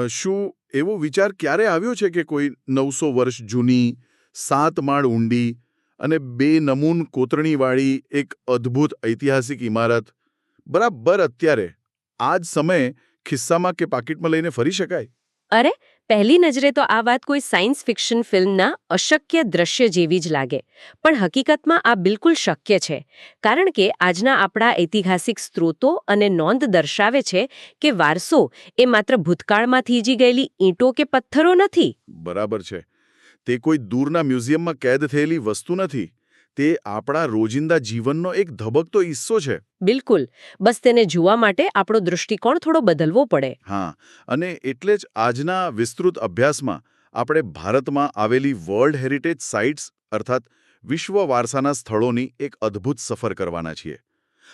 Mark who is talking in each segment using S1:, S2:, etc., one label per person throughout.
S1: શું એવો વિચાર ક્યારે આવ્યો છે કે કોઈ 900 વર્ષ જૂની 7 માળ ઊંડી અને 2 નમૂન કોતરણીવાળી એક અદ્ભુત ઐતિહાસિક ઇમારત બરાબર અત્યારે આ જ સમયે ખિસ્સામાં કે પાકીટમાં લઈને ફરી શકાય?
S2: અરે, પહેલી નજરે તો આ વાત કોઈ સાયન્સ ફિક્શન ફિલ્મના અશક્ય દ્રશ્ય જેવી જ લાગે, પણ હકીકતમાં આ બિલકુલ શક્ય છે. કારણ કે આજના આપણા ઐતિહાસિક સ્ત્રોતો અને નોંધ દર્શાવે છે કે વારસો એ માત્ર ભૂતકાળમાં થીજી ગયેલી ઈંટો કે પથ્થરો નથી.
S1: બરાબર છે. તે કોઈ દૂરના મ્યુઝિયમમાં કેદ થયેલી વસ્તુ નથી. તે આપણા રોજિંદા જીવનનો એક ધબકતો હિસ્સો છે.
S2: બિલકુલ. બસ તેને જોવા માટે આપણો દૃષ્ટિકોણ થોડો બદલવો પડે.
S1: હા, અને એટલે જ આજના વિસ્તૃત અભ્યાસમાં આપણે ભારતમાં આવેલી વર્લ્ડ હેરિટેજ સાઇટ્સ અર્થાત વિશ્વ વારસાના સ્થળોની એક અદ્ભુત સફર કરવાના છીએ.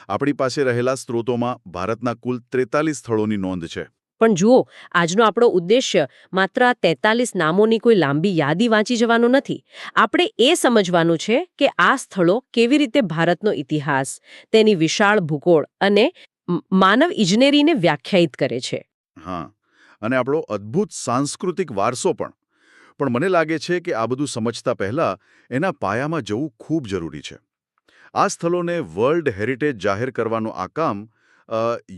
S1: આપણી પાસે રહેલા સ્ત્રોતોમાં ભારતના કુલ 43 સ્થળોની નોંધ છે.
S2: પણ જુઓ, આજનો આપણો ઉદ્દેશ્ય માત્ર આ 43 નામોની કોઈ લાંબી યાદી વાંચી જવાનો નથી. આપણે એ સમજવાનું છે કે આ સ્થળો કેવી રીતે ભારતનો ઇતિહાસ, તેની વિશાળ ભૂગોળ અને માનવ ઇજનેરીને વ્યાખ્યાયિત કરે છે.
S1: હા, અને આપણો અદ્ભુત સાંસ્કૃતિક વારસો પણ. પણ મને લાગે છે કે આ બધું સમજતા પહેલા એના પાયામાં જવું ખૂબ જરૂરી છે. આ સ્થળોને વર્લ્ડ હેરિટેજ જાહેર કરવાનું આ કામ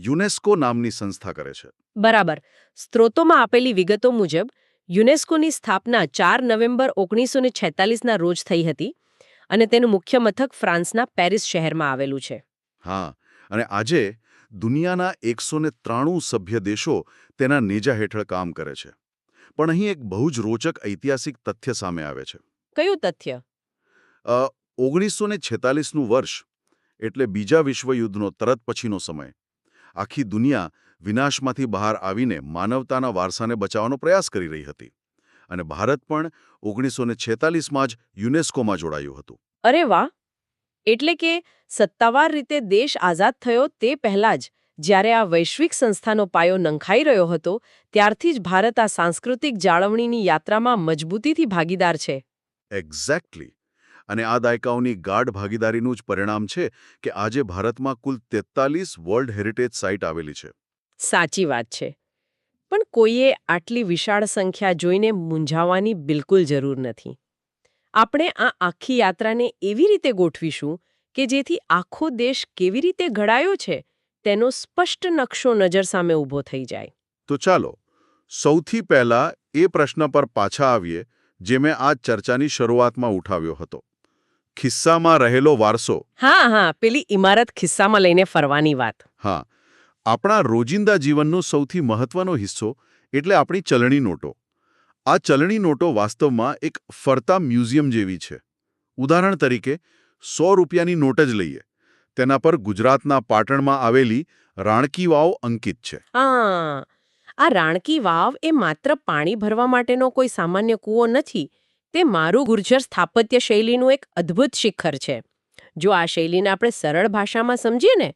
S1: યુનેસ્કો નામની સંસ્થા કરે છે.
S2: બરાબર. સ્ત્રોતોમાં આપેલી વિગતો મુજબ યુનેસ્કોની સ્થાપના 4 નવેમ્બર 1946ના રોજ થઈ હતી અને તેનું મુખ્ય મથક ફ્રાન્સના પેરિસ શહેરમાં આવેલું છે.
S1: હા, અને આજે દુનિયાના 193 સભ્ય દેશો તેના નેજા હેઠળ કામ કરે છે. પણ અહીં એક બહુ જ રોચક ઐતિહાસિક તથ્ય સામે આવે છે.
S2: કયું તથ્ય?
S1: 1946નું વર્ષ એટલે બીજા વિશ્વયુદ્ધનો તરત પછીનો સમય. આખી દુનિયા વિનાશમાંથી બહાર આવીને માનવતાના વારસાને બચાવવાનો પ્રયાસ કરી રહી હતી. અને ભારત પણ 1946માં જ યુનેસ્કોમાં જોડાયું હતું.
S2: અરે વાહ! એટલે કે સત્તાવાર રીતે દેશ આઝાદ થયો તે પહેલા જ, જ્યારે આ વૈશ્વિક સંસ્થાનો પાયો નંખાઈ રહ્યો હતો, ત્યારથી જ ભારત આ સાંસ્કૃતિક જાળવણીની યાત્રામાં મજબૂતીથી ભાગીદાર છે.
S1: એક્ઝેક્ટલી. અને આ દાયકાઓની ગાઢ ભાગીદારીનું જ પરિણામ છે કે આજે ભારતમાં કુલ 43 વર્લ્ડ હેરિટેજ સાઇટ આવેલી છે.
S2: સાચી વાત છે. પણ કોઈએ આટલી વિશાળ સંખ્યા જોઈને મૂંઝાવાની બિલકુલ જરૂર નથી. આપણે આ આખી યાત્રાને એવી રીતે ગોઠવીશું કે જેથી આખો દેશ કેવી રીતે ઘડાયો છે તેનો સ્પષ્ટ નકશો નજર સામે ઊભો થઈ જાય.
S1: તો ચાલો, સૌથી પહેલા એ પ્રશ્ન પર પાછા આવીએ જે મેં આ ચર્ચાની શરૂઆતમાં ઉઠાવ્યો હતો. ખિસ્સામાં રહેલો વારસો.
S2: હા, પેલી ઇમારત ખિસ્સામાં લઈને ફરવાની વાત.
S1: હા, આપણા રોજિંદા જીવનનો સૌથી મહત્વનો હિસ્સો એટલે આપણી ચલણી નોટો. આ ચલણી નોટો વાસ્તવમાં એક ફરતા મ્યુઝિયમ જેવી છે. ઉદાહરણ તરીકે 100 રૂપિયાની નોટ જ લઈએ. તેના પર ગુજરાતના પાટણમાં આવેલી રાણકી વાવ અંકિત છે.
S2: હા, આ રાણકી વાવ એ માત્ર પાણી ભરવા માટેનો કોઈ સામાન્ય કૂવો નથી. તે મારું ગુર્જર સ્થાપત્ય શૈલીનું એક અદ્ભુત શિખર છે. જો આ શૈલીને આપણે સરળ ભાષામાં સમજીએ ને,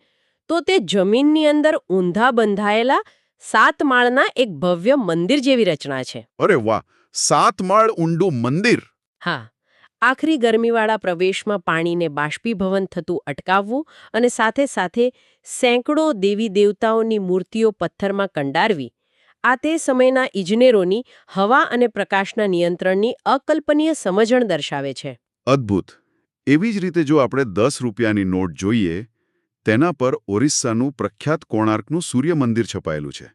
S2: તો તે જમીનની અંદર ઊંધા બંધાયેલા 7 માળના એક ભવ્ય મંદિર જેવી રચના છે.
S1: અરે વાહ! 7 માળ ઊંડું મંદિર!
S2: હા, આખરી ગરમીવાળા પ્રવેશમાં પાણીને બાષ્પીભવન થતું અટકાવવું અને સાથે સાથે સેંકડો દેવી દેવતાઓની મૂર્તિઓ પથ્થરમાં કંડારવી, આ તે સમયના ઇજનેરોની હવા અને પ્રકાશના નિયંત્રણની અકલ્પનીય સમજણ દર્શાવે છે.
S1: અદ્ભુત. એવી જ રીતે જો આપણે 10 રૂપિયાની નોટ જોઈએ, તેના પર ઓરિસ્સાનું પ્રખ્યાત કોણાર્કનું સૂર્ય મંદિર છપાયેલું છે,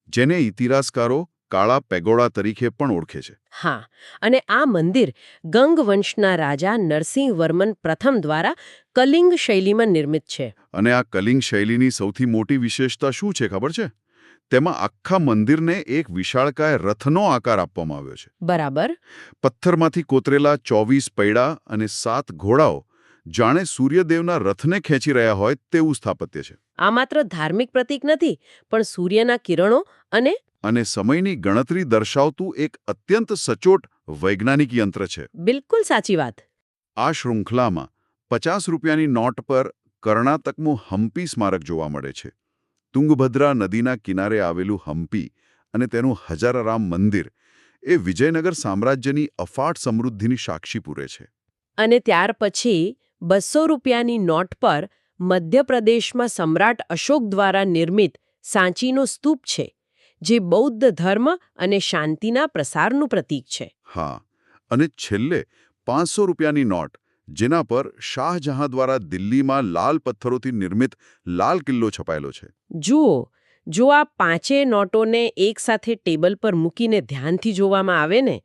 S1: જેને ઇતિહાસકારો કાળા પેગોડા તરીકે પણ ઓળખે છે.
S2: હા, અને આ મંદિર ગંગ વંશના રાજા નરસિંહવર્મન પ્રથમ દ્વારા કલિંગ શૈલીમાં નિર્મિત છે.
S1: અને આ કલિંગ શૈલીની સૌથી મોટી વિશેષતા શું છે ખબર છે? તેમાં આખા મંદિરને એક વિશાળકાય રથનો આકાર આપવામાં આવ્યો છે.
S2: બરાબર.
S1: પથ્થરમાંથી કોતરેલા 24 પૈડા અને 7 ઘોડાઓ જાણે સૂર્યદેવના રથને ખેંચી રહ્યા હોય તેવું સ્થાપત્ય છે.
S2: આ માત્ર ધાર્મિક પ્રતીક નથી, પણ સૂર્યના કિરણો અને
S1: સમયની ગણતરી દર્શાવતું એક અત્યંત સચોટ વૈજ્ઞાનિક યંત્ર છે.
S2: બિલકુલ સાચી વાત.
S1: આ શૃંખલામાં 50 રૂપિયાની નોટ પર કર્ણાટકનું હમ્પી સ્મારક જોવા મળે છે. તુંગભદ્રા નદીના કિનારે આવેલું હમ્પી અને તેનું હજારારામ મંદિર એ વિજયનગર સામ્રાજ્યની અફાટ સમૃદ્ધિની સાક્ષી પૂરે છે.
S2: અને ત્યાર પછી 200 રૂપિયાની નોટ પર મધ્યપ્રદેશમાં સમ્રાટ અશોક દ્વારા નિર્મિત સાંચીનો સ્તૂપ છે, જે બૌદ્ધ ધર્મ અને શાંતિના પ્રસારનું પ્રતીક છે.
S1: હા, અને છેલ્લે 500 રૂપિયાની નોટ, જેના પર શાહજહાં દ્વારા દિલ્હીમાં લાલ પથ્થરોથી નિર્મિત લાલ કિલ્લો છપાયેલો છે.
S2: જુઓ, જો આ પાંચેય નોટોને એકસાથે ટેબલ પર મૂકીને ધ્યાનથી જોવામાં આવે ને,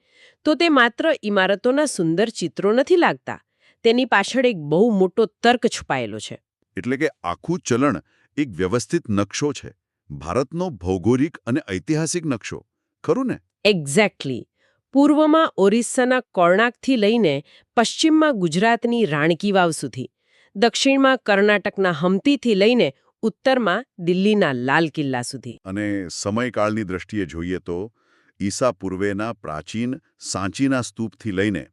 S2: તો તે માત્ર ઇમારતોના સુંદર ચિત્રો નથી લાગતા. તેની પાછળ એક બહુ મોટો તર્ક છુપાયેલો છે.
S1: એટલે કે આખું ચલણ એક વ્યવસ્થિત નકશો છે. ભારતનો ભૌગોલિક અને ઐતિહાસિક નકશો. ખરું ને?
S2: એક્ઝેક્ટલી. પૂર્વમાં ઓરિસ્સાના કોર્ણાકથી લઈને પશ્ચિમમાં ગુજરાતની રાણકી વાવ સુધી, દક્ષિણમાં કર્ણાટકના હમ્પીથી લઈને ઉત્તરમાં દિલ્હીના લાલ કિલ્લા સુધી.
S1: અને સમયકાળની દ્રષ્ટિએ જોઈએ તો ઈસા પૂર્વેના પ્રાચીન સાંચીના સ્તૂપથી લઈને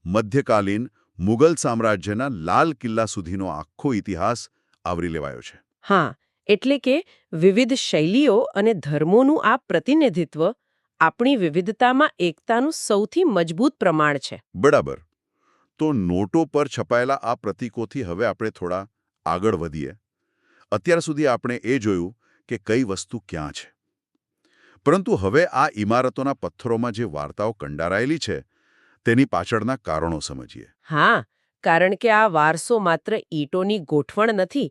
S1: મધ્યકાલીન મુગલ સામ્રાજ્યના લાલ કિલ્લા સુધીનો આખો ઇતિહાસ આવરી લેવાયો છે.
S2: હા, એટલે કે વિવિધ શૈલીઓ અને ધર્મોનું આ પ્રતિનિધિત્વ આપણી વિવિધતામાં એકતાનું સૌથી મજબૂત પ્રમાણ છે.
S1: બરાબર. તો નોટો પર છપાયેલા આ પ્રતીકોથી હવે આપણે થોડા આગળ વધીએ. અત્યાર સુધી આપણે એ જોયું કે કઈ વસ્તુ ક્યાં છે. પરંતુ હવે આ ઇમારતોના પથ્થરોમાં જે વાર્તાઓ કંડારાયેલી છે, તેની પાછળના કારણો સમજીએ.
S2: હા, કારણ કે આ વારસો માત્ર ઈંટોની ગોઠવણ નથી.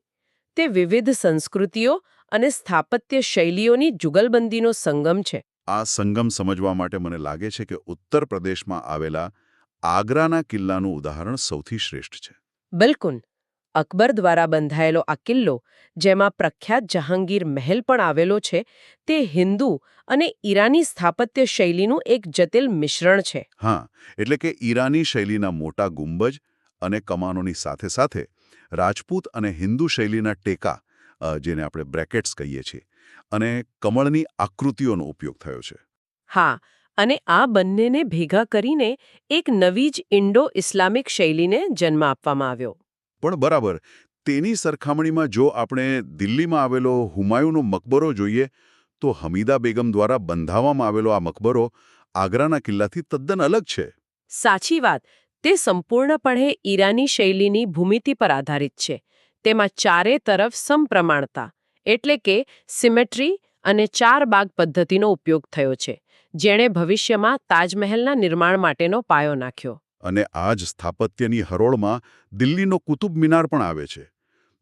S2: તે વિવિધ સંસ્કૃતિઓ અને સ્થાપત્ય શૈલીઓની જુગલબંધીનો સંગમ છે.
S1: આ સંગમ સમજવા માટે મને લાગે છે કે ઉત્તર પ્રદેશમાં આવેલા આગ્રાના કિલ્લાનું ઉદાહરણ સૌથી શ્રેષ્ઠ છે.
S2: બિલકુલ. અકબર દ્વારા બંધાયેલો આ કિલ્લો, જેમાં પ્રખ્યાત જહાંગીર મહેલ પણ આવેલો છે, તે હિન્દુ અને ઈરાની સ્થાપત્ય શૈલીનું એક જટિલ મિશ્રણ છે.
S1: હા, એટલે કે ઈરાની શૈલીના મોટા ગુંબજ અને કમાનોની સાથે સાથે રાજપૂત અને હિન્દુ શૈલીના ટેકા, જેને આપણે બ્રેકેટ્સ કહીએ છીએ, અને કમળની આકૃતિઓનો ઉપયોગ થયો છે.
S2: હા, અને આ બંનેને ભેગા કરીને એક નવી જ ઇન્ડો-ઇસ્લામિક શૈલીને જન્મ આપવામાં આવ્યો.
S1: પણ બરાબર, તેની સરખામણીમાં જો આપણે દિલ્હીમાં આવેલો હુમાયુનો મકબરો જોઈએ, તો હમીદા બેગમ દ્વારા બંધાવવામાં આવેલો આ મકબરો આગ્રાના કિલ્લાથી તદ્દન અલગ છે.
S2: સાચી વાત. તે સંપૂર્ણપણે ઈરાની શૈલીની ભૂમિતિ પર આધારિત છે. તેમાં ચારે તરફ સમપ્રમાણતા, એટલે કે સિમેટ્રી અને ચાર બાગ પદ્ધતિનો ઉપયોગ થયો છે, જેણે ભવિષ્યમાં તાજમહેલના નિર્માણ માટેનો પાયો નાખ્યો.
S1: અને આ જ સ્થાપત્યની હરોળમાં દિલ્હીનો કુતુબ મિનાર પણ આવે છે.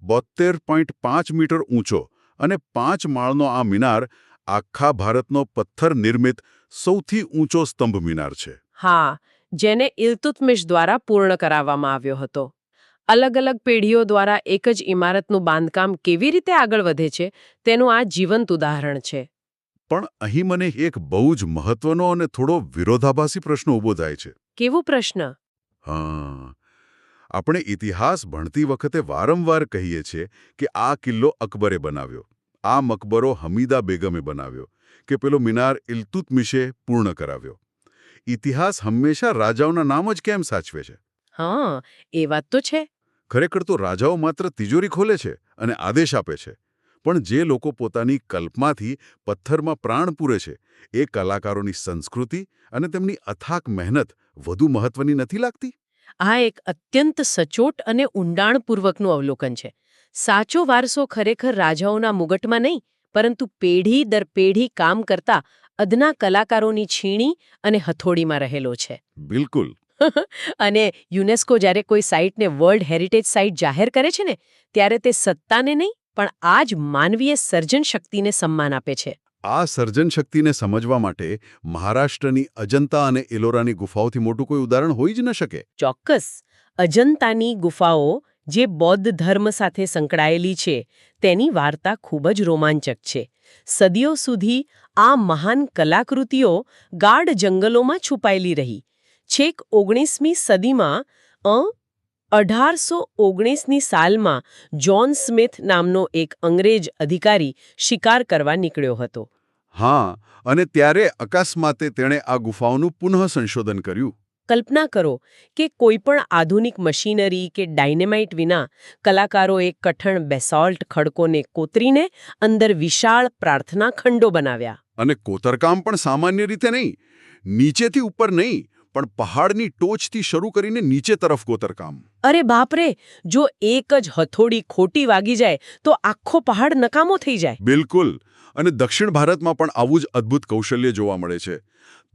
S1: 72.5 મીટર ઊંચો અને 5 માળનો આ મિનાર આખા ભારતનો પથ્થર નિર્મિત સૌથી ઊંચો સ્તંભ મિનાર છે.
S2: હા, જેને ઇલ્તુત્મિશ દ્વારા પૂર્ણ કરાવવામાં આવ્યો હતો. અલગ-અલગ પેઢીઓ દ્વારા એક જ ઇમારતનું બાંધકામ કેવી રીતે આગળ વધે છે, તેનું આ જીવંત ઉદાહરણ છે.
S1: પણ અહીં મને એક બહુ જ મહત્વનો અને થોડો વિરોધાભાસી પ્રશ્ન ઊભો થાય છે.
S2: કેવો પ્રશ્ન?
S1: હા, આપણે ઇતિહાસ ભણતી વખતે વારંવાર કહીએ છીએ કે આ કિલ્લો અકબરે બનાવ્યો, આ મકબરો હમીદા બેગમે બનાવ્યો, કે પેલો મિનાર ઇલ્તુત્મિશે પૂર્ણ કરાવ્યો. ઇતિહાસ હંમેશા રાજાઓના નામ જ કેમ સાચવે છે?
S2: હા, એ વાત તો છે.
S1: ખરેખર તો રાજાઓ માત્ર તિજોરી ખોલે છે અને આદેશ આપે છે. પણ જે લોકો પોતાની કલ્પનાથી પથ્થરમાં પ્રાણ પૂરે છે, એ કલાકારોની સંસ્કૃતિ અને તેમની અથાક મહેનત વધુ મહત્વની નથી લાગતી?
S2: આ એક અત્યંત સચોટ અને ઊંડાણપૂર્વકનું અવલોકન છે. સાચો વારસો ખરેખર રાજાઓના મુગટમાં નહીં, પરંતુ પેઢી દર પેઢી કામ કરતા અદના કલાકારોની છીણી અને હથોડીમાં રહેલો છે.
S1: બિલકુલ.
S2: અને યુનેસ્કો જ્યારે કોઈ સાઇટને વર્લ્ડ હેરિટેજ સાઇટ જાહેર કરે છે ને, ત્યારે તે સત્તાને નહીં, પણ આ જ માનવીય સર્જન શક્તિને સન્માન આપે છે.
S1: આ સર્જન શક્તિને સમજવા માટે મહારાષ્ટ્રની અજંતા અને એલોરાની ગુફાઓથી મોટું કોઈ ઉદાહરણ હોઈ જ ન શકે.
S2: ચોક્કસ. અજંતાની ગુફાઓ, જે બૌદ્ધ ધર્મ સાથે સંકળાયેલી છે, તેની વાર્તા ખૂબ જ રોમાંચક છે. સદીઓ સુધી આ મહાન કલાકૃતિઓ ગાઢ જંગલોમાં છુપાયેલી રહી. છેક 19મી સદીમાં 1819ની સાલમાં જ્હોન સ્મિથ નામનો એક અંગ્રેજ અધિકારી શિકાર કરવા નીકળ્યો હતો.
S1: હા, અને ત્યારે અકસ્માતે તેણે આ ગુફાઓનું પુનઃ સંશોધન કર્યું.
S2: કલ્પના કરો કે કોઈપણ આધુનિક મશીનરી કે ડાયનેમાઇટ વિના કલાકારોએ કઠણ બેસોલ્ટ ખડકોને કોતરીને અંદર વિશાળ પ્રાર્થના ખંડો બનાવ્યા.
S1: અને કોતરકામ પણ સામાન્ય રીતે નહીં, નીચેથી ઉપર નહીં, પણ પહાડની ટોચથી શરૂ કરીને નીચે તરફ કોતરકામ.
S2: અરે બાપરે! જો એક જ હથોડી ખોટી વાગી જાય તો આખો પહાડ નકામો થઈ જાય.
S1: બિલકુલ. અને દક્ષિણ ભારતમાં પણ આવું જ અદ્ભુત કૌશલ્ય જોવા મળે છે.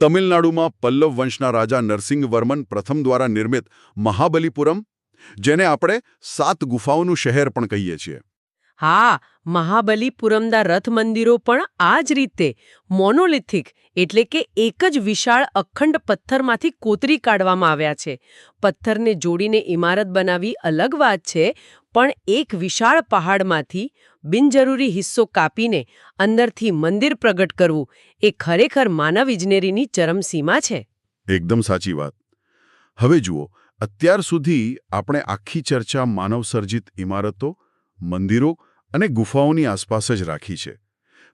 S1: તમિલનાડુમાં પલ્લવ વંશના રાજા નરસિંહવર્મન પ્રથમ દ્વારા નિર્મિત મહાબલીપુરમ, જેને આપણે 7 ગુફાઓનું શહેર પણ કહીએ છીએ.
S2: હા, મહાબલીપુરમના રથ મંદિરો પણ આ જ રીતે મોનોલિથિક એટલે કે એક જ વિશાળ અખંડ પથ્થરમાંથી કોતરી કાઢવામાં આવ્યા છે. પથ્થરને જોડીને ઇમારત બનાવવી અલગ વાત છે, પણ એક વિશાળ પહાડમાંથી બિનજરૂરી હિસ્સો કાપીને અંદરથી મંદિર પ્રગટ કરવું એ ખરેખર માનવ ઇજનેરીની ચરમસીમા છે.
S1: એકદમ સાચી વાત. હવે જુઓ, અત્યાર સુધી આપણે આખી ચર્ચા માનવસર્જિત ઇમારતો, મંદિરો અને ગુફાઓની આસપાસ જ રાખી છે.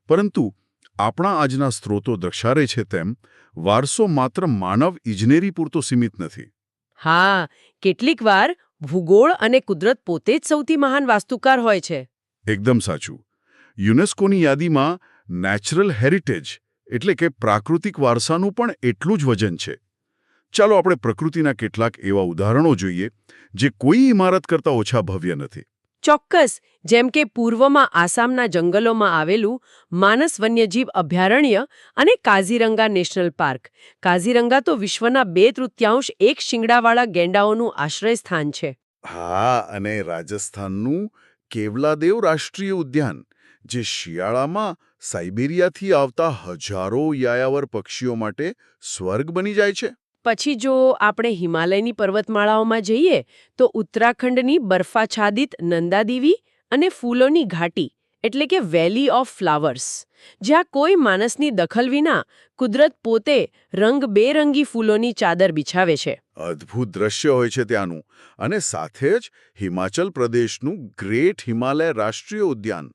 S1: પરંતુ આપણા આજના સ્ત્રોતો દર્શાવે છે તેમ વારસો માત્ર માનવ ઇજનેરી પૂરતો સીમિત નથી.
S2: હા, કેટલીકવાર ભૂગોળ અને કુદરત પોતે જ સૌથી મહાન વાસ્તુકાર હોય છે.
S1: એકદમ સાચું. યુનેસ્કોની યાદીમાં નેચરલ હેરિટેજ એટલે કે પ્રાકૃતિક વારસાનું પણ એટલું જ વજન છે. ચાલો આપણે પ્રકૃતિના કેટલાક એવા ઉદાહરણો જોઈએ જે કોઈ ઇમારત કરતાં ઓછા ભવ્ય નથી.
S2: ચોક્કસ. જેમ કે પૂર્વમાં આસામના જંગલોમાં આવેલું માનસ વન્યજીવ અભયારણ્ય અને કાઝીરંગા નેશનલ પાર્ક. કાઝીરંગા તો વિશ્વના 2/3 એક શિંગડાવાળા ગેંડાઓનું આશ્રયસ્થાન છે.
S1: હા, અને રાજસ્થાનનું કેવલાદેવ રાષ્ટ્રીય ઉદ્યાન, જે શિયાળામાં સાઇબેરિયાથી આવતા હજારો યાયાવર પક્ષીઓ માટે સ્વર્ગ બની જાય છે.
S2: પછી જો આપણે હિમાલયની પર્વતમાળાઓમાં જઈએ તો ઉત્તરાખંડની બરફાચ્છાદિત નંદાદેવી અને ફૂલોની ઘાટી એટલે કે વેલી ઓફ ફ્લાવર્સ, જ્યાં કોઈ માણસની દખલ વિના કુદરત પોતે રંગબેરંગી ફૂલોની ચાદર બિછાવે છે.
S1: અદ્ભુત દ્રશ્ય હોય છે ત્યાંનું. અને સાથે જ હિમાચલ પ્રદેશનું ગ્રેટ હિમાલય રાષ્ટ્રીય ઉદ્યાન.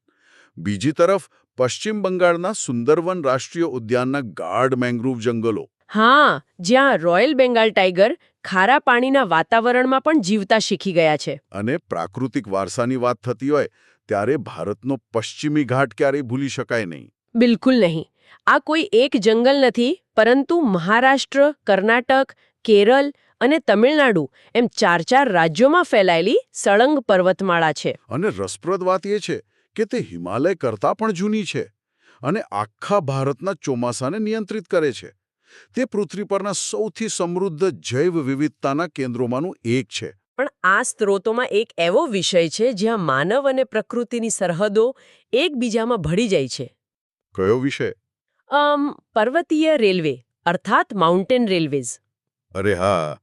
S1: બીજી તરફ પશ્ચિમ બંગાળના સુંદરવન રાષ્ટ્રીય ઉદ્યાનના ગાઢ મેંગ્રુવ જંગલો.
S2: હા, જ્યાં રોયલ બેંગાલ ટાઈગર ખારા પાણીના વાતાવરણમાં પણ જીવતા શીખી ગયા છે.
S1: અને પ્રાકૃતિક વારસાની વાત થતી હોય ત્યારે ભારતનો પશ્ચિમી ઘાટ ક્યારેય ભૂલી શકાય નહીં.
S2: બિલકુલ નહીં. આ કોઈ એક જંગલ નથી, પરંતુ મહારાષ્ટ્ર, કર્ણાટક, કેરળ અને તમિળનાડુ એમ 4 રાજ્યોમાં ફેલાયેલી સળંગ પર્વતમાળા છે.
S1: અને રસપ્રદ વાત એ છે કે તે હિમાલય કરતાં પણ જૂની છે અને આખા ભારતના ચોમાસાને નિયંત્રિત કરે છે. તે પૃથ્વી પરના સૌથી સમૃદ્ધ જૈવ વિવિધતાના કેન્દ્રોમાંનું એક છે.
S2: પણ આ સ્ત્રોતોમાં એક એવો વિષય છે જ્યાં માનવ અને પ્રકૃતિની સરહદો એકબીજામાં ભળી જાય છે.
S1: કયો વિષય?
S2: પર્વતીય રેલવે અર્થાત માઉન્ટેન રેલવેઝ.
S1: અરે હા,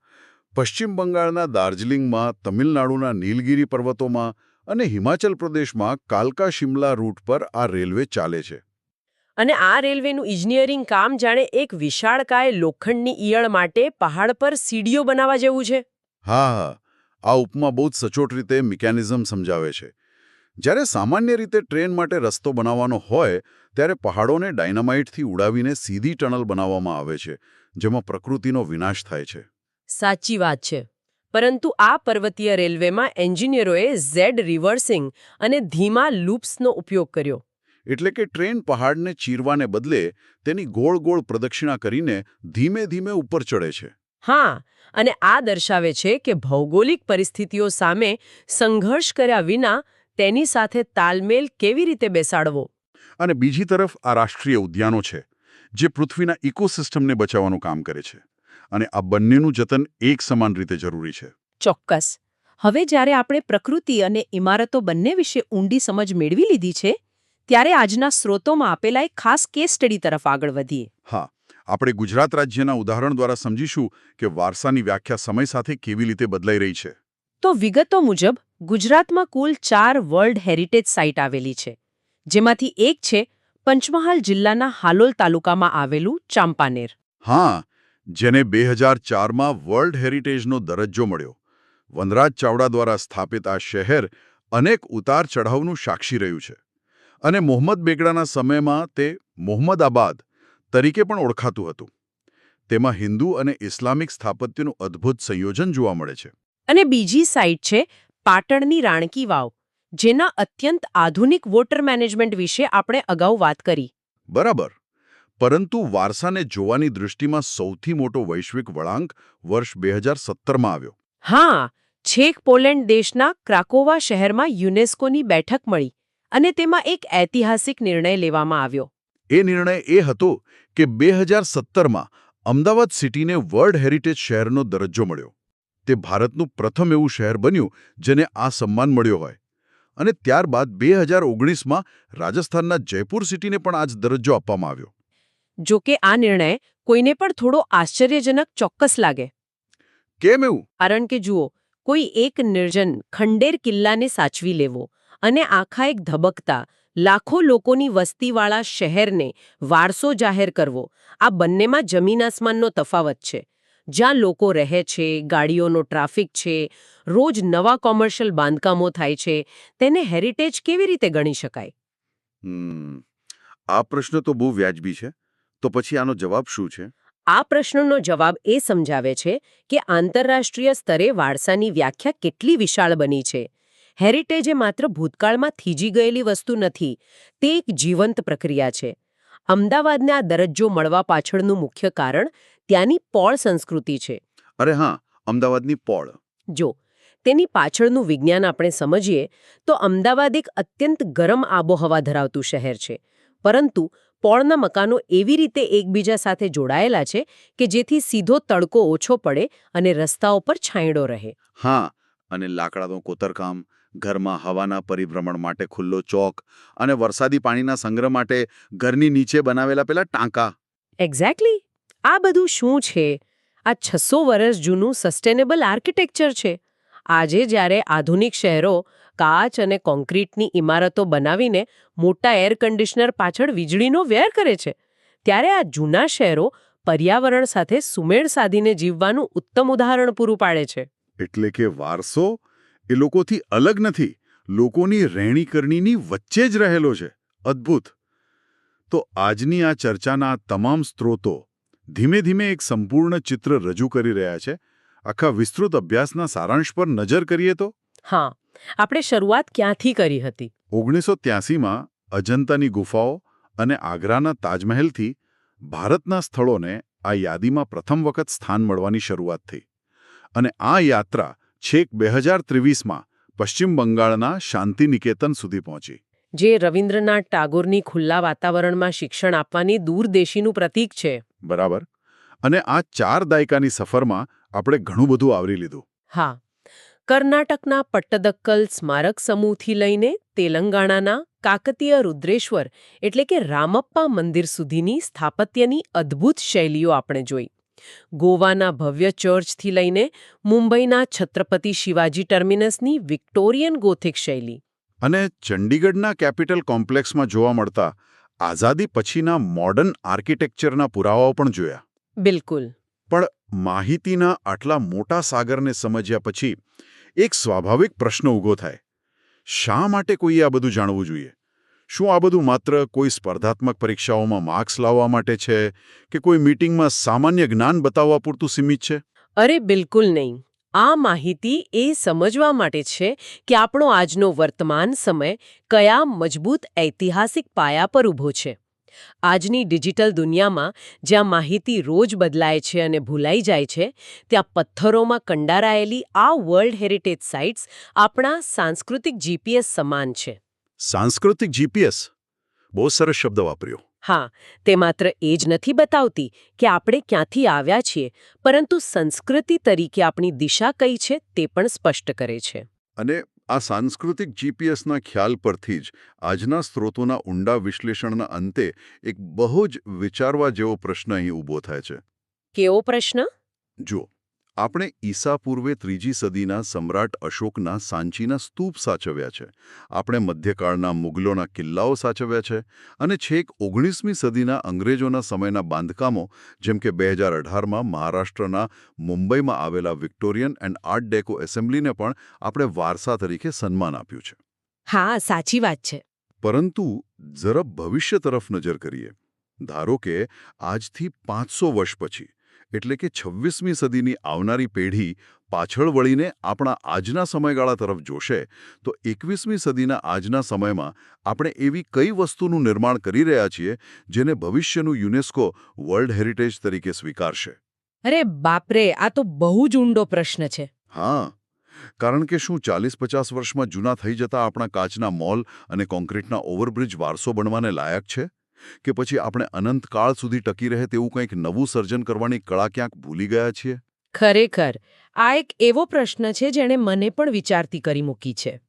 S1: પશ્ચિમ બંગાળના દાર્જિલિંગમાં, તમિલનાડુના નીલગિરી પર્વતોમાં અને હિમાચલ પ્રદેશમાં કાલકા શિમલા રૂટ પર આ રેલવે ચાલે છે.
S2: અને આ રેલવેનું ઇજનેરિંગ કામ જાણે એક વિશાળકાય લોખંડની ઈયળ માટે પહાડ પર સીડીઓ બનાવવા જેવું છે.
S1: હા, આ ઉપમા બહુ જ સચોટ રીતે મિકેનિઝમ સમજાવે છે. જ્યારે સામાન્ય રીતે ટ્રેન માટે રસ્તો બનાવવાનો હોય ત્યારે પહાડોને ડાયનામાઇટથી ઉડાવીને સીધી ટનલ બનાવવામાં આવે છે, જેમાં પ્રકૃતિનો વિનાશ થાય છે.
S2: સાચી વાત છે. પરંતુ આ પર્વતીય રેલવેમાં એન્જિનિયરોએ ઝેડ રિવર્સિંગ અને ધીમા લૂપ્સનો ઉપયોગ કર્યો.
S1: એટલે કે ટ્રેન પહાડને ચીરવાને બદલે તેની ગોળ ગોળ પ્રદક્ષિણા કરીને ધીમે ધીમે ઉપર ચડે છે.
S2: હા, અને આ દર્શાવે છે કે ભૌગોલિક પરિસ્થિતિઓ સામે સંઘર્ષ કર્યા વિના તેની સાથે તાલમેલ કેવી રીતે બેસાડવો.
S1: અને બીજી તરફ આ રાષ્ટ્રીય ઉદ્યાનો છે, જે પૃથ્વીના ઇકોસિસ્ટમને બચાવવાનું કામ કરે છે. અને આ બંનેનું જતન એક સમાન રીતે જરૂરી છે.
S3: ચોક્કસ. હવે જ્યારે આપણે પ્રકૃતિ અને ઇમારતો બંને વિશે ઊંડી સમજ મેળવી લીધી છે, ત્યારે આજના સ્ત્રોતોમાં આપેલા એક ખાસ કેસ સ્ટડી તરફ આગળ વધીએ.
S1: હા, આપણે ગુજરાત રાજ્યના ઉદાહરણ દ્વારા સમજીશું કે વારસાની વ્યાખ્યા સમય સાથે કેવી રીતે બદલાઈ રહી છે.
S3: તો વિગતો મુજબ ગુજરાતમાં કુલ 4 વર્લ્ડ હેરિટેજ સાઇટ આવેલી છે, જેમાંથી એક છે પંચમહાલ જિલ્લાના હાલોલ તાલુકામાં આવેલું ચાંપાનેર.
S1: હા, જેને 2004માં વર્લ્ડ હેરિટેજનો દરજ્જો મળ્યો. વનરાજ ચાવડા દ્વારા સ્થાપિત આ શહેર અનેક ઉતાર ચઢાવનું સાક્ષી રહ્યું છે. અને મોહમ્મદ બેગડાના સમયમાં તે મોહમ્મદાબાદ તરીકે પણ ઓળખાતું હતું. તેમાં હિન્દુ અને ઇસ્લામિક સ્થાપત્યનું અદ્ભુત સંયોજન જોવા મળે છે.
S2: અને બીજી સાઇટ છે પાટણની રાણકી વાવ, જેના અત્યંત આધુનિક વોટર મેનેજમેન્ટ વિશે આપણે અગાઉ વાત કરી.
S1: બરાબર. પરંતુ વારસાને જોવાની દૃષ્ટિમાં સૌથી મોટો વૈશ્વિક વળાંક વર્ષ 2017માં આવ્યો.
S2: હા, છેક પોલેન્ડ દેશના ક્રાકોવા શહેરમાં યુનેસ્કોની બેઠક મળી
S3: અને તેમાં એક ઐતિહાસિક નિર્ણય લેવામાં આવ્યો.
S1: એ નિર્ણય એ હતો કે 2017માં અમદાવાદ સિટીને વર્લ્ડ હેરિટેજ શહેરનો દરજ્જો મળ્યો. તે ભારતનું પ્રથમ એવું શહેર બન્યું જેને આ સન્માન મળ્યો હોય. અને ત્યારબાદ 2019માં રાજસ્થાનના જયપુર સિટીને પણ આ જ દરજ્જો આપવામાં આવ્યો.
S3: જો કે આ નિર્ણય કોઈને પણ થોડો આશ્ચર્યજનક ચોક્કસ લાગે.
S1: કેમ એવું?
S3: કારણ કે જુઓ, કોઈ એક નિર્જન ખંડેર કિલ્લાને સાચવી લેવો અને આખા એક ધબકતા લાખો લોકોની વસ્તીવાળા શહેરને વારસો જાહેર કરવો, આ બંનેમાં જમીન આસમાનનો તફાવત છે. જ્યાં લોકો રહે છે, ગાડીઓનો ટ્રાફિક છે, રોજ નવા કોમર્શિયલ બાંધકામો થાય છે, તેને હેરિટેજ કેવી રીતે ગણી શકાય?
S1: આ પ્રશ્ન તો બહુ વ્યાજબી છે. તો પછી આનો જવાબ શું છે?
S3: આ પ્રશ્નનો જવાબ એ સમજાવે છે કે આંતરરાષ્ટ્રીય સ્તરે વારસાની વ્યાખ્યા કેટલી વિશાળ બની છે. હેરિટેજ એ માત્ર ભૂતકાળમાં થીજી ગયેલી વસ્તુ નથી, તે એક જીવંત પ્રક્રિયા છે. અમદાવાદને આ દરજ્જો મળવા પાછળનું મુખ્ય કારણ ત્યાંની પોળ સંસ્કૃતિ છે.
S1: અરે હા, અમદાવાદની પોળ.
S3: જો તેની પાછળનું વિજ્ઞાન આપણે સમજીએ તો અમદાવાદ એક અત્યંત ગરમ આબોહવા ધરાવતું શહેર છે. પરંતુ પોળના મકાનો એવી રીતે એકબીજા સાથે જોડાયેલા છે કે જેથી સીધો તડકો ઓછો પડે અને રસ્તાઓ પર છાંયડો રહે.
S1: હા, અને લાકડાનું કોતરકામ, ઘરમાં હવાના પરિભ્રમણ માટે ખુલ્લો ચોક અને વરસાદી પાણીના સંગ્રહ માટે ઘરની નીચે બનાવેલા પેલા ટાંકા.
S3: એક્ઝેક્ટલી. આ બધું શું છે? આ 600 વર્ષ જૂનું સસ્ટેનેબલ આર્કિટેક્ચર છે. આજે જ્યારે આધુનિક શહેરો કાચ અને કોન્ક્રીટની ઇમારતો બનાવીને મોટા એર કન્ડિશનર પાછળ વીજળીનો વ્યય કરે છે, ત્યારે આ જૂના શહેરો પર્યાવરણ સાથે સુમેળ સાધીને જીવવાનું ઉત્તમ ઉદાહરણ પૂરું પાડે છે.
S1: એટલે કે વારસો એ લોકોથી અલગ નથી, લોકોની રહેણીકરણીની વચ્ચે જ રહેલો છે. અદ્ભુત. તો આજની આ ચર્ચાના તમામ સ્ત્રોતો ધીમે ધીમે એક સંપૂર્ણ ચિત્ર રજૂ કરી રહ્યા છે. આખા વિસ્તૃત અભ્યાસના સારાંશ પર નજર કરીએ તો
S3: હા, આપણે શરૂઆત ક્યાંથી કરી હતી?
S1: 1983માં અજંતાની ગુફાઓ અને આગ્રાના તાજમહેલથી ભારતના સ્થળોને આ યાદીમાં પ્રથમ વખત સ્થાન મળવાની શરૂઆત થઈ. અને આ યાત્રા છેક 2023માં પશ્ચિમ બંગાળના શાંતિનિકેતન સુધી પહોંચી.
S3: જે રવિન્દ્રનાથ ટાગોરની ખુલ્લા વાતાવરણમાં શિક્ષણ આપવાની દૂરદેશીનું પ્રતીક છે.
S1: બરાબર. અને આ 4 દાયકાની સફરમાં આપણે ઘણું બધું આવરી લીધું.
S3: હા, કર્ણાટકના પટ્ટદક્કલ સ્મારક સમૂહથી લઈને તેલંગાણાના કાકતીય રુદ્રેશ્વર એટલે કે રામપ્પા મંદિર સુધીની સ્થાપત્યની અદ્ભુત શૈલીઓ આપણે જોઈ. ગોવાના ભવ્ય ચર્ચથી લઈને મુંબઈના છત્રપતિ શિવાજી ટર્મિનસની વિક્ટોરિયન ગોથિક શૈલી.
S1: અને ચંડીગઢના કેપિટલ કોમ્પ્લેક્સમાં જોવા મળતા આઝાદી પછીના મોડર્ન આર્કિટેક્ચરના પુરાવાઓ પણ જોયા.
S3: બિલકુલ.
S1: પણ માહિતીના આટલા મોટા સાગરને સમજ્યા પછી એક સ્વાભાવિક પ્રશ્ન ઊભો થાય. શા માટે કોઈએ આ બધું જાણવું જોઈએ? શું આ બધું માત્ર કોઈ સ્પર્ધાત્મક પરીક્ષાઓમાં માર્ક્સ લાવવા માટે છે કે કોઈ મીટિંગમાં સામાન્ય જ્ઞાન બતાવવા પૂરતું સીમિત છે?
S3: અરે બિલકુલ નહીં. આ માહિતી એ સમજવા માટે છે કે આપણો આજનો વર્તમાન સમય કયા મજબૂત ઐતિહાસિક પાયા પર ઊભો છે. આજની ડિજિટલ દુનિયામાં જ્યાં માહિતી રોજ બદલાય છે અને ભૂલાઈ જાય છે, ત્યાં પથ્થરોમાં કંડારાયેલી આ વર્લ્ડ હેરિટેજ સાઇટ્સ આપણા સાંસ્કૃતિક જીપીએસ સમાન છે.
S1: સાંસ્કૃતિક જીપીએસ? બહુ સરસ શબ્દ વાપર્યો.
S3: હા, તે માત્ર એ જ નથી બતાવતી કે આપણે ક્યાંથી આવ્યા છીએ, પરંતુ સંસ્કૃતિ તરીકે આપણી દિશા કઈ છે તે પણ સ્પષ્ટ કરે છે.
S1: અને આ સાંસ્કૃતિક જીપીએસના ખ્યાલ પરથી જ આજના સ્ત્રોતોના ઊંડા વિશ્લેષણના અંતે એક બહુ જ વિચારવા જેવો પ્રશ્ન અહીં ઊભો થાય છે.
S3: કેવો પ્રશ્ન?
S1: જુઓ, આપણે ઈસા પૂર્વે 3જી સદીના સમ્રાટ અશોકના સાંચીના સ્તૂપ સાચવ્યા છે. આપણે મધ્યકાળના મુગલોના કિલ્લાઓ સાચવ્યા છે. અને છેક 19મી સદીના અંગ્રેજોના સમયના બાંધકામો જેમ કે 2018માં મહારાષ્ટ્રના મુંબઈમાં આવેલા વિક્ટોરિયન એન્ડ આર્ટ ડેકો એસેમ્બલીને પણ આપણે વારસા તરીકે સન્માન આપ્યું છે.
S3: હા, સાચી વાત છે.
S1: પરંતુ જરા ભવિષ્ય તરફ નજર કરીએ. ધારો કે આજથી 500 વર્ષ પછી એટલે કે 26મી સદીની આવનારી પેઢી પાછળ વળીને આપણા આજના સમયગાળા તરફ જોશે તો 21મી સદીના આજના સમયમાં આપણે એવી કઈ વસ્તુનું નિર્માણ કરી રહ્યા છીએ જેને ભવિષ્યનું યુનેસ્કો વર્લ્ડ હેરિટેજ તરીકે સ્વીકારશે?
S3: અરે બાપરે, આ તો બહુ જ ઊંડો પ્રશ્ન છે.
S1: હા, કારણ કે શું 40-50 વર્ષમાં જૂના થઈ જતા આપણા કાચના મોલ અને કોન્ક્રીટના ઓવરબ્રિજ વારસો બનવાને લાયક છે? કે પછી આપણે અનંતકાળ સુધી ટકી રહે તેવું કંઈક નવું સર્જન કરવાની કળા ક્યાંક ભૂલી ગયા છીએ?
S3: ખરેખર આ એક એવો પ્રશ્ન છે જેણે મને પણ વિચારતી કરી મૂકી છે.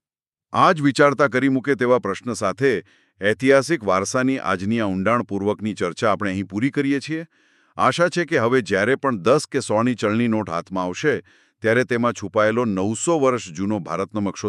S1: આ જ વિચારતા કરી મૂકે તેવા પ્રશ્ન સાથે ઐતિહાસિક વારસાની આજની આ ઊંડાણપૂર્વકની ચર્ચા આપણે અહીં પૂરી કરીએ છીએ. આશા છે કે હવે જ્યારે પણ 10 કે 100ની ચલણી નોટ હાથમાં આવશે ત્યારે તેમાં છુપાયેલો 900 વર્ષ જૂનો ભારતનો નકશો